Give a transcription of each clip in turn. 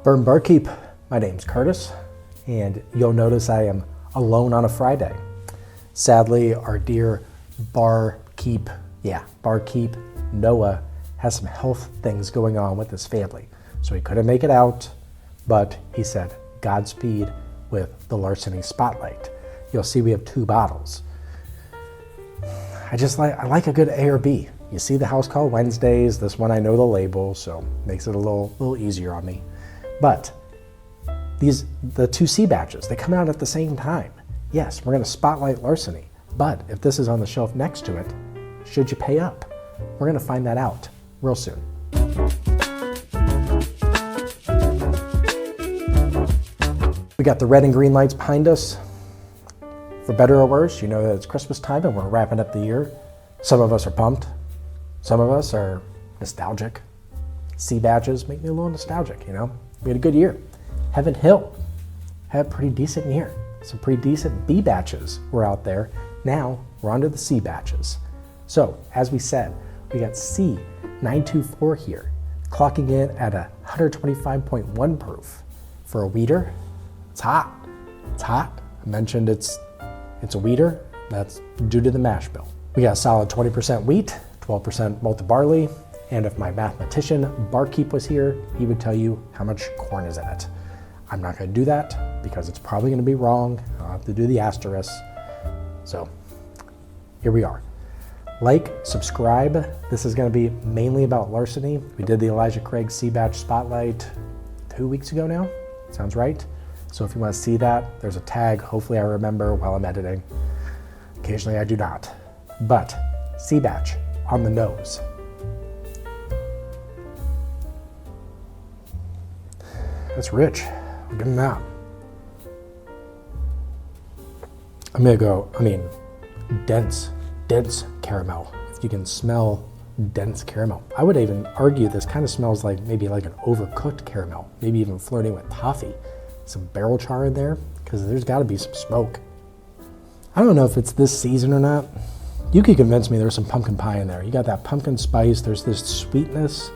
Bourbon Barkeep, my name's Curtis, and you'll notice I am alone on a Friday. Sadly, our dear barkeep, Noah, has some health things going on with his family, so he couldn't make it out, but he said Godspeed with the Larceny Spotlight. You'll see we have 2 bottles. I like a good A or B. You see the house call Wednesdays. This one I know the label, so makes it a little easier on me. But the 2 C batches, they come out at the same time. Yes, we're going to spotlight Larceny, but if this is on the shelf next to it, should you pay up? We're going to find that out real soon. We got the red and green lights behind us. For better or worse, you know that it's Christmas time and we're wrapping up the year. Some of us are pumped. Some of us are nostalgic. C batches make me a little nostalgic, you know? We had a good year. Heaven Hill had a pretty decent year. Some pretty decent B batches were out there. Now we're on to the C batches. So, as we said, we got C924 here, clocking in at 125.1 proof. For a wheater, it's hot. It's hot. I mentioned it's a wheater. That's due to the mash bill. We got a solid 20% wheat, 12% malted barley, and if my mathematician Barkeep was here, he would tell you how much corn is in it. I'm not going to do that because it's probably going to be wrong. I'll have to do the asterisk. So here we are. Like, subscribe. This is going to be mainly about Larceny. We did the Elijah Craig C Batch Spotlight 2 weeks ago now. Sounds right. So if you want to see that, there's a tag. Hopefully I remember while I'm editing. Occasionally I do not. But C Batch on the nose. That's rich. I'll give him that. I'm gonna go, dense caramel. If you can smell dense caramel. I would even argue this kind of smells like maybe like an overcooked caramel, maybe even flirting with toffee. Some barrel char in there, because there's gotta be some smoke. I don't know if it's this season or not. You could convince me there's some pumpkin pie in there. You got that pumpkin spice, there's this sweetness,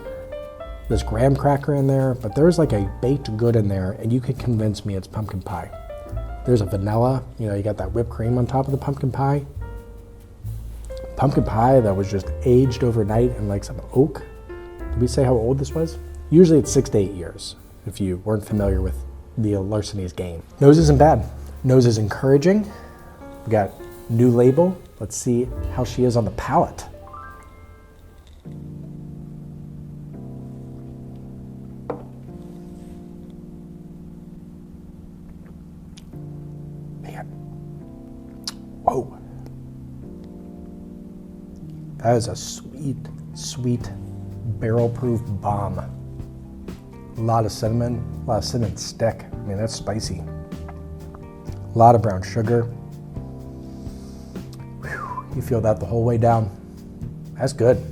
this graham cracker in there, but there's like a baked good in there, and you could convince me it's pumpkin pie. There's a vanilla, you got that whipped cream on top of the pumpkin pie. Pumpkin pie that was just aged overnight in like some oak. Did we say how old this was? Usually it's 6 to 8 years, if you weren't familiar with the Larceny's game. Nose isn't bad. Nose is encouraging. We got new label. Let's see how she is on the palate. Man. Whoa. That is a sweet barrel-proof bomb. A lot of cinnamon stick. That's spicy. A lot of brown sugar. Whew, you feel that the whole way down. That's good.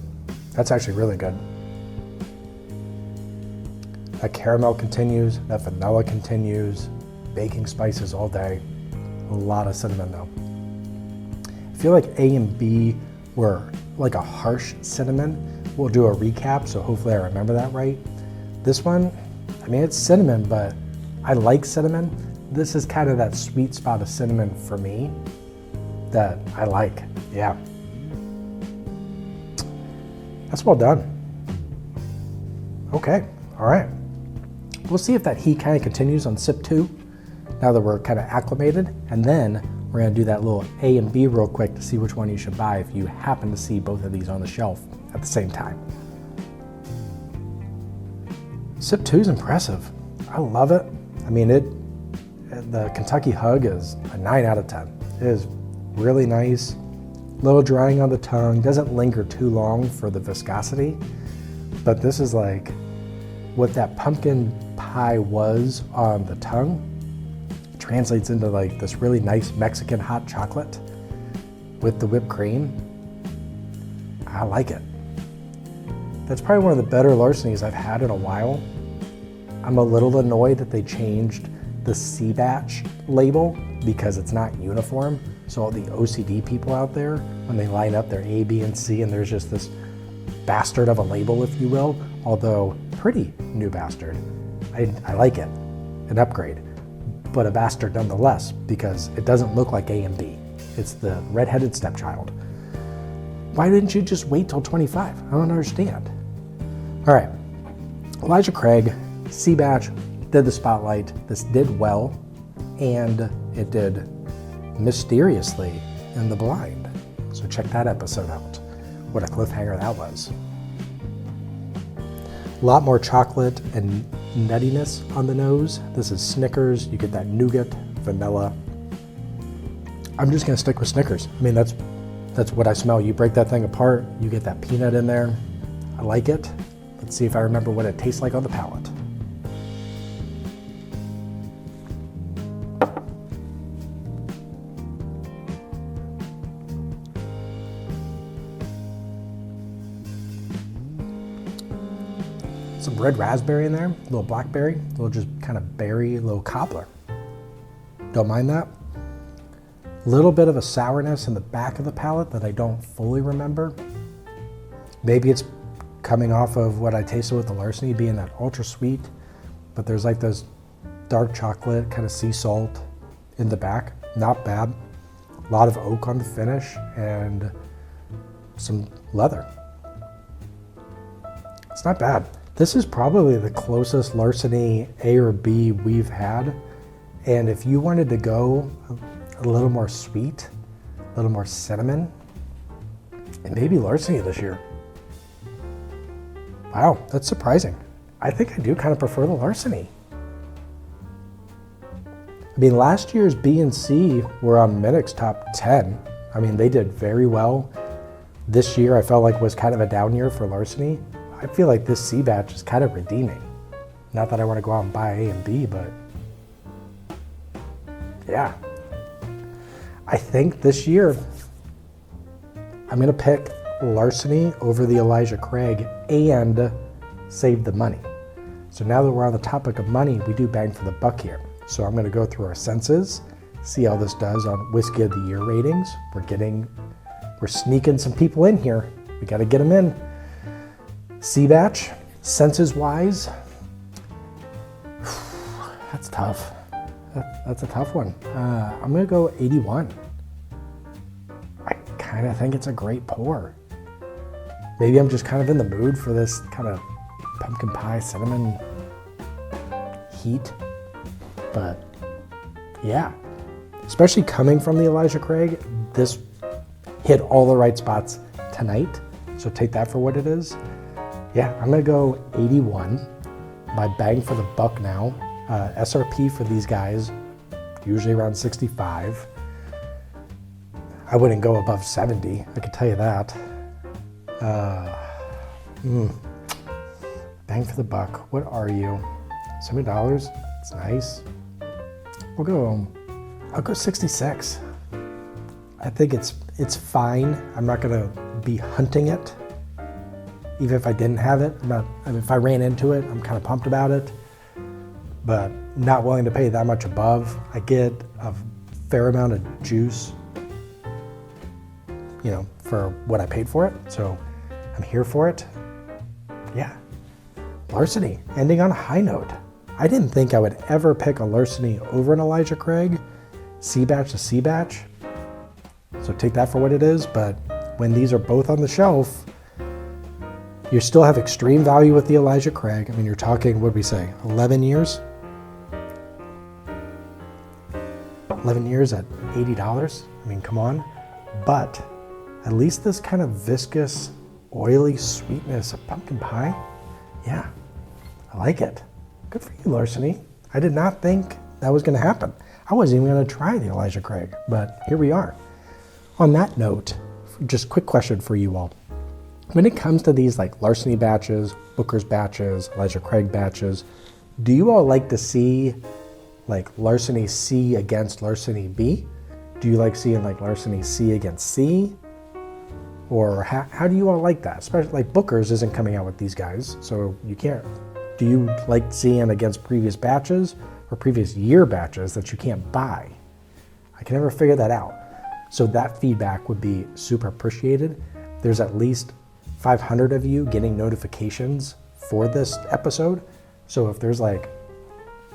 That's actually really good. That caramel continues, that vanilla continues, baking spices all day. A lot of cinnamon though. I feel like A and B were like a harsh cinnamon. We'll do a recap, so hopefully I remember that right. This one, it's cinnamon, but I like cinnamon. This is kind of that sweet spot of cinnamon for me that I like, yeah. That's well done. Okay, all right. We'll see if that heat kind of continues on sip 2, now that we're kind of acclimated, and then we're gonna do that little A and B real quick to see which one you should buy if you happen to see both of these on the shelf at the same time. Sip 2 is impressive. I love it. The Kentucky Hug is a 9 out of 10. It is really nice. A little drying on the tongue. Doesn't linger too long for the viscosity. But this is like what that pumpkin pie was on the tongue. It translates into like this really nice Mexican hot chocolate with the whipped cream. I like it. That's probably one of the better Larcenys I've had in a while. I'm a little annoyed that they changed the C batch label because it's not uniform. So all the OCD people out there, when they line up their A, B, and C, and there's just this bastard of a label, if you will, although pretty new bastard. I like it, an upgrade, but a bastard nonetheless, because it doesn't look like A and B. It's the redheaded stepchild. Why didn't you just wait till 25? I don't understand. All right, Elijah Craig, C batch, did the spotlight. This did well, and it did mysteriously in the blind. So check that episode out. What a cliffhanger that was. A lot more chocolate and nuttiness on the nose. This is Snickers. You get that nougat, vanilla. I'm just gonna stick with Snickers. I mean, that's what I smell. You break that thing apart, you get that peanut in there. I like it. Let's see if I remember what it tastes like on the palate. Some red raspberry in there, a little blackberry, a little just kind of berry, a little cobbler. Don't mind that. A little bit of a sourness in the back of the palate that I don't fully remember. Maybe it's coming off of what I tasted with the Larceny, being that ultra sweet, but there's like those dark chocolate, kind of sea salt in the back. Not bad. A lot of oak on the finish and some leather. It's not bad. This is probably the closest Larceny A or B we've had. And if you wanted to go a little more sweet, a little more cinnamon, and maybe Larceny this year. Wow, that's surprising. I think I do kind of prefer the Larceny. I mean, last year's B and C were on Minnick's top 10. I mean, they did very well. This year I felt like was kind of a down year for Larceny. I feel like this C batch is kind of redeeming. Not that I want to go out and buy A and B, but yeah. I think this year I'm gonna pick Larceny over the Elijah Craig and save the money. So now that we're on the topic of money, we do bang for the buck here. So I'm gonna go through our senses, see how this does on Whiskey of the Year ratings. We're sneaking some people in here. We gotta get them in. C batch, senses wise, that's tough. That's a tough one. I'm gonna go 81. I kind of think it's a great pour. Maybe I'm just kind of in the mood for this kind of pumpkin pie cinnamon heat, but yeah, especially coming from the Elijah Craig, this hit all the right spots tonight. So take that for what it is. Yeah, I'm gonna go 81. My bang for the buck now. SRP for these guys, usually around 65. I wouldn't go above 70, I can tell you that. Bang for the buck, what are you? $70, it's nice. I'll go 66. I think it's fine. I'm not gonna be hunting it. Even if I didn't have it, if I ran into it, I'm kind of pumped about it, but not willing to pay that much above. I get a fair amount of juice, for what I paid for it, so I'm here for it. Yeah, Larceny, ending on a high note. I didn't think I would ever pick a Larceny over an Elijah Craig, C batch to C batch, so take that for what it is, but when these are both on the shelf, you still have extreme value with the Elijah Craig. I mean, you're talking, what did we say, 11 years? 11 years at $80? I mean, come on. But at least this kind of viscous, oily sweetness of pumpkin pie, yeah, I like it. Good for you, Larceny. I did not think that was gonna happen. I wasn't even gonna try the Elijah Craig, but here we are. On that note, just quick question for you all. When it comes to these like Larceny batches, Booker's batches, Elijah Craig batches, do you all like to see like Larceny C against Larceny B? Do you like seeing like Larceny C against C? Or how do you all like that? Especially like Booker's isn't coming out with these guys, so you can't. Do you like seeing against previous batches or previous year batches that you can't buy? I can never figure that out. So that feedback would be super appreciated. There's at least 500 of you getting notifications for this episode. So if there's like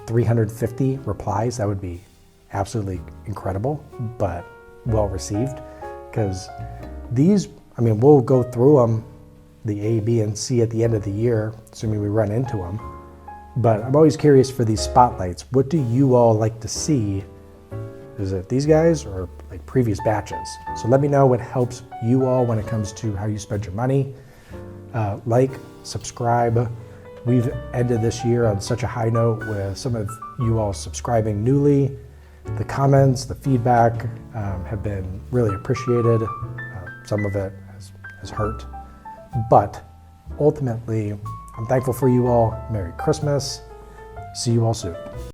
350 replies, that would be absolutely incredible, but well received. Because these, I mean, we'll go through them, the A, B, and C at the end of the year, assuming we run into them. But I'm always curious for these spotlights. What do you all like to see? Is it these guys or like previous batches? So let me know what helps you all when it comes to how you spend your money. Like, subscribe. We've ended this year on such a high note with some of you all subscribing newly. The comments, the feedback have been really appreciated. Some of it has hurt. But ultimately, I'm thankful for you all. Merry Christmas. See you all soon.